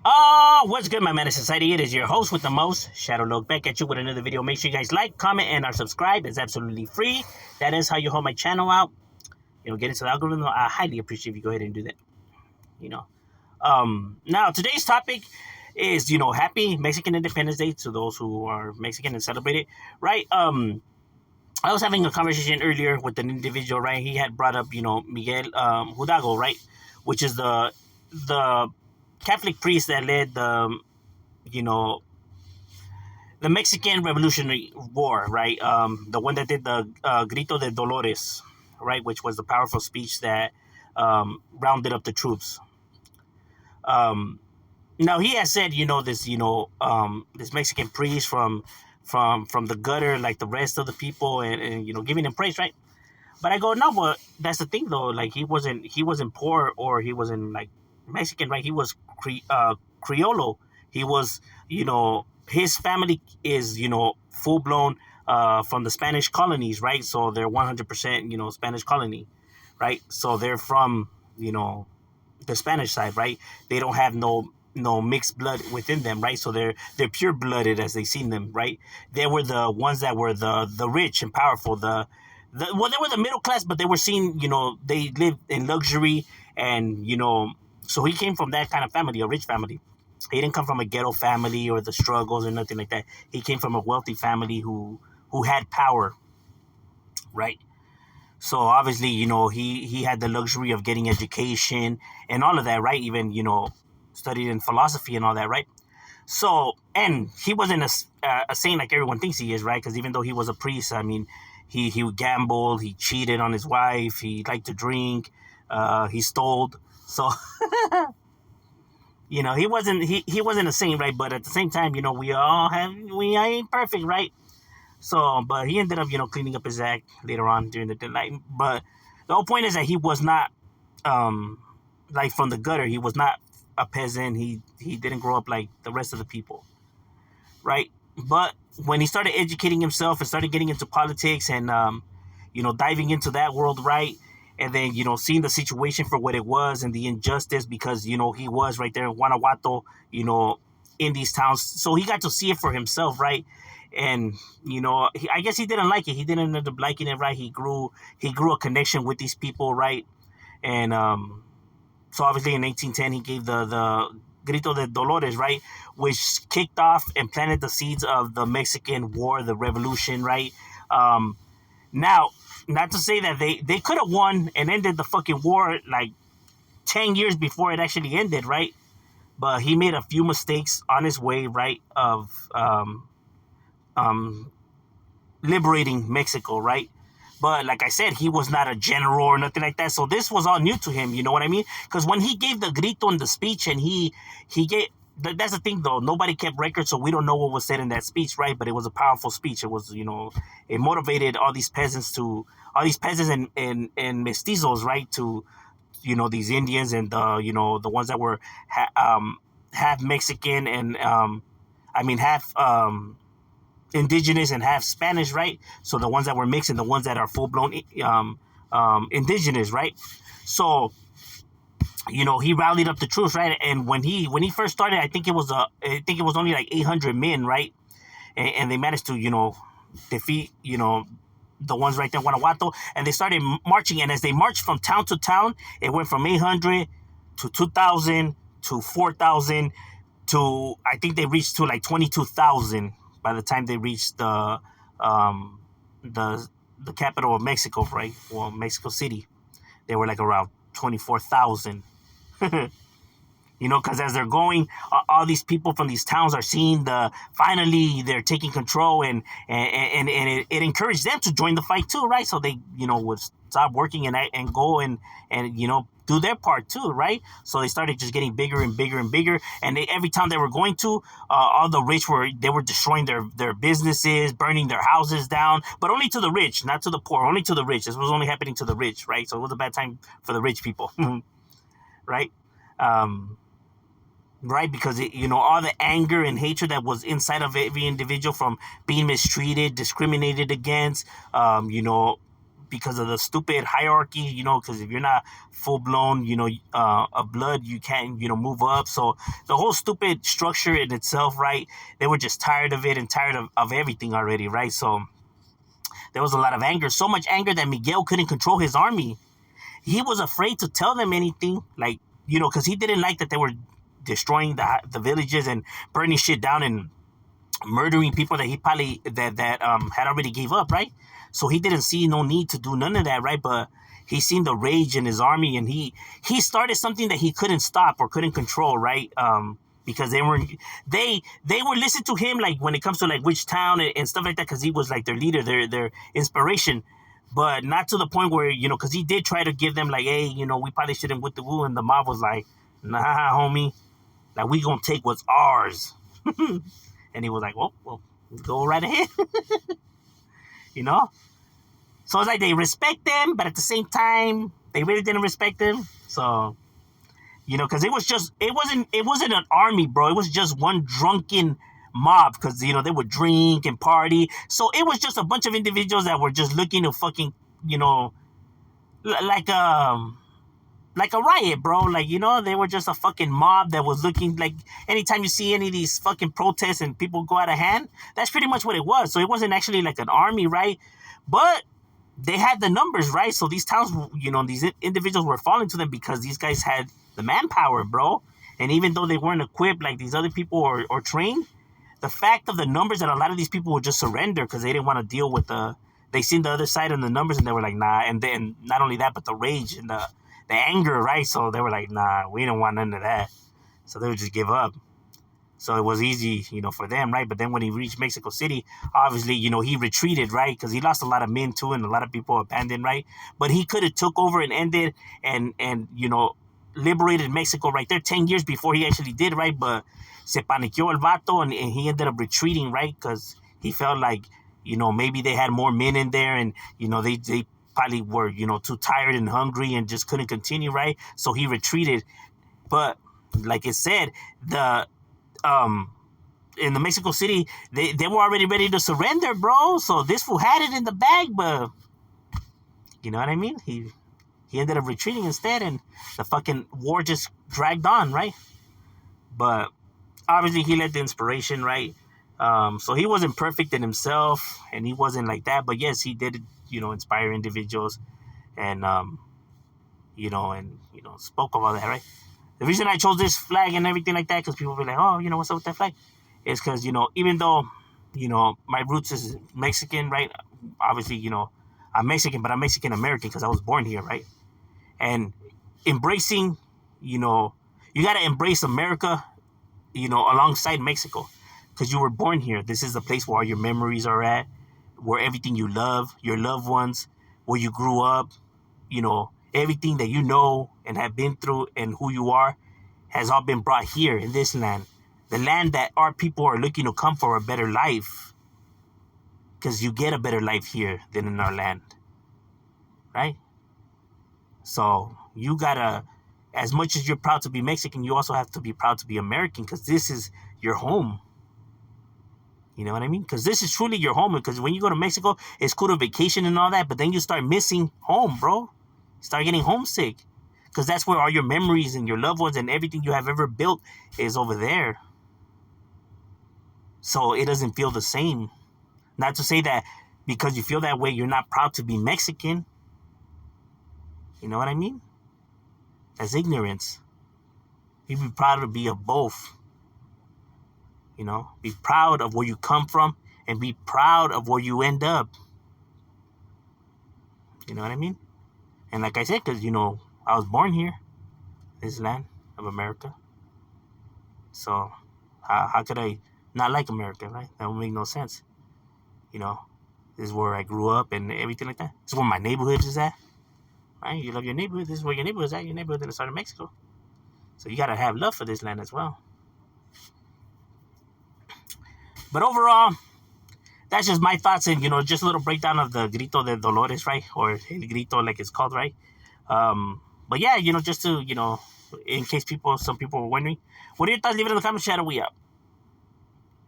What's good, my Menace Society? It is your host with the most, Shadow Look, back at you with another video. Make sure you guys like, comment, and are subscribed. It's absolutely free. That is how you help my channel out. Get into the algorithm. I highly appreciate if you go ahead and do that. You know. Now today's topic is, happy Mexican Independence Day to those who are Mexican and celebrate it, right? I was having a conversation earlier with an individual, right? He had brought up, Miguel Hidalgo, right? Which is the Catholic priest that led you know, the Mexican Revolutionary War, right? The one that did the Grito de Dolores, right? Which was the powerful speech that rounded up the troops. Um, Now he has said, this Mexican priest from the gutter, like the rest of the people, and giving him praise, right? But I go, no, but that's the thing though. Like he wasn't poor or he wasn't like Mexican, right? He was Criollo. He was, his family is, full blown from the Spanish colonies, right? So they're 100%, Spanish colony, right? So they're from, you know, the Spanish side, right? They don't have no mixed blood within them, right? So they're pure blooded as they seen them, right? They were the ones that were the rich and powerful, well, they were the middle class, but they were seen, they lived in luxury, and so he came from that kind of family, a rich family. He didn't come from a ghetto family or the struggles or nothing like that. He came from a wealthy family who had power, right? So obviously, he had the luxury of getting education and all of that, right? Even studied in philosophy and all that, right? So, and he wasn't a saint like everyone thinks he is, right? Because even though he was a priest, I mean, he gambled, he cheated on his wife, he liked to drink, he stole. So, he wasn't a saint, right? But at the same time, we ain't perfect, right? So, but he ended up, cleaning up his act later on during the night. But the whole point is that he was not, um, like from the gutter. He was not a peasant. He didn't grow up like the rest of the people, right? But when he started educating himself and started getting into politics and diving into that world, right? And then seeing the situation for what it was and the injustice, because he was right there in Guanajuato, in these towns, so he got to see it for himself, right? And I guess he didn't like it. He didn't end up liking it, right? He grew a connection with these people, right? And so obviously in 1810 he gave the Grito de Dolores, right, which kicked off and planted the seeds of the Mexican War, the Revolution, right? Now, not to say that they could have won and ended the fucking war like 10 years before it actually ended, right? But he made a few mistakes on his way, right, of um, liberating Mexico, right? But like I said, he was not a general or nothing like that. So this was all new to him. You know what I mean? Because when he gave the grito in the speech, and he gave, that's the thing though. Nobody kept record, so we don't know what was said in that speech, right? But it was a powerful speech. It was, it motivated all these peasants and mestizos, right? To, these Indians and the ones that were half Mexican and I mean half indigenous and half Spanish, right? So the ones that were mixed and the ones that are full blown indigenous, right? So he rallied up the troops, right? And when he first started, I think it was only like 800 men, right? And they managed to defeat the ones right there in Guanajuato, and they started marching. And as they marched from town to town, it went from 800 to 2,000 to 4,000 to, I think they reached to like 22,000 by the time they reached um, the the capital of Mexico, right? Well, Mexico City. They were like around 24,000. Because as they're going, all these people from these towns are seeing finally they're taking control, and it encouraged them to join the fight too, right? So they would stop working and go and do their part too, right? So they started just getting bigger and bigger and bigger, and every town they were going to, all the rich were destroying their businesses, burning their houses down, but only to the rich, not to the poor, only to the rich. This was only happening to the rich, right? So it was a bad time for the rich people, right? Um, right? Because all the anger and hatred that was inside of every individual from being mistreated, discriminated against, because of the stupid hierarchy, you know, because if you're not full blown, you know, of blood, you can't, you know, move up. So the whole stupid structure in itself, right? They were just tired of it and tired of everything already, right? So there was a lot of anger, so much anger that Miguel couldn't control his army. He was afraid to tell them anything, like, you know, because he didn't like that they were destroying the villages and burning shit down and murdering people that he probably that had already gave up, right? So he didn't see no need to do none of that, right? But he seen the rage in his army, and he started something that he couldn't stop or couldn't control, right? Because they would listen to him, like when it comes to like which town and stuff like that, because he was like their leader, their inspiration, but not to the point where, you know, because he did try to give them like, hey, you know, we probably shouldn't with the woo, and the mob was like, nah, homie, like we gonna take what's ours. And he was like, well, go right ahead. You know? So it's like they respect them, but at the same time, they really didn't respect them. So, you know, because it wasn't an army, bro. It was just one drunken mob, because, you know, they would drink and party. So it was just a bunch of individuals that were just looking to fucking, you know, like a riot, bro. Like, you know, they were just a fucking mob that was looking like, anytime you see any of these fucking protests and people go out of hand, that's pretty much what it was. So it wasn't actually like an army, right? But they had the numbers, right? So these towns, you know, these individuals were falling to them because these guys had the manpower, bro. And even though they weren't equipped like these other people or trained, the fact of the numbers that a lot of these people would just surrender because they didn't want to deal with they seen the other side and the numbers, and they were like, nah. And then not only that, but the rage and the anger, right? So they were like, nah, we don't want none of that. So they would just give up. So it was easy, you know, for them, right? But then when he reached Mexico City, obviously, you know, he retreated, right? Because he lost a lot of men too, and a lot of people abandoned, right? But he could have took over and ended and you know, liberated Mexico right there 10 years before he actually did, right? But se paniqueó el vato, and he ended up retreating, right? Because he felt like, you know, maybe they had more men in there, and, you know, they probably were, you know, too tired and hungry and just couldn't continue, right? So he retreated. But like it said, in the Mexico City, they were already ready to surrender, bro. So this fool had it in the bag, but you know what I mean? He ended up retreating instead, and the fucking war just dragged on, right? But obviously he let the inspiration, right? So he wasn't perfect in himself, and he wasn't like that. But yes, he did, you know, inspire individuals, and you know, spoke about that, right? The reason I chose this flag and everything like that, because people be like, oh, you know, what's up with that flag? Is because, you know, even though, you know, my roots is Mexican, right? Obviously, you know, I'm Mexican, but I'm Mexican American because I was born here, right? And embracing, you know, you got to embrace America, you know, alongside Mexico, because you were born here. This is the place where all your memories are at, where everything you love, your loved ones, where you grew up, you know, everything that you know and have been through and who you are has all been brought here in this land. The land that our people are looking to come for a better life. Because you get a better life here than in our land. Right? So you gotta, as much as you're proud to be Mexican, you also have to be proud to be American, because this is your home. You know what I mean? Because this is truly your home. Because when you go to Mexico, it's cool to vacation and all that, but then you start missing home, bro. Start getting homesick, because that's where all your memories and your loved ones and everything you have ever built is over there. So it doesn't feel the same. Not to say that because you feel that way, you're not proud to be Mexican. You know what I mean? That's ignorance. You be proud to be of both. You know, be proud of where you come from and be proud of where you end up. You know what I mean? And like I said, because, you know, I was born here, this land of America. So how could I not like America, right? That would make no sense. You know, this is where I grew up and everything like that. This is where my neighborhood is at, right? You love your neighborhood. This is where your neighborhood is at. Your neighborhood in the start of Mexico. So you got to have love for this land as well. But overall, that's just my thoughts, and, you know, just a little breakdown of the Grito de Dolores, right? Or El Grito, like it's called, right? But yeah, you know, just to, you know, in case some people were wondering, what are your thoughts? Leave it in the comments. Shadow, we up.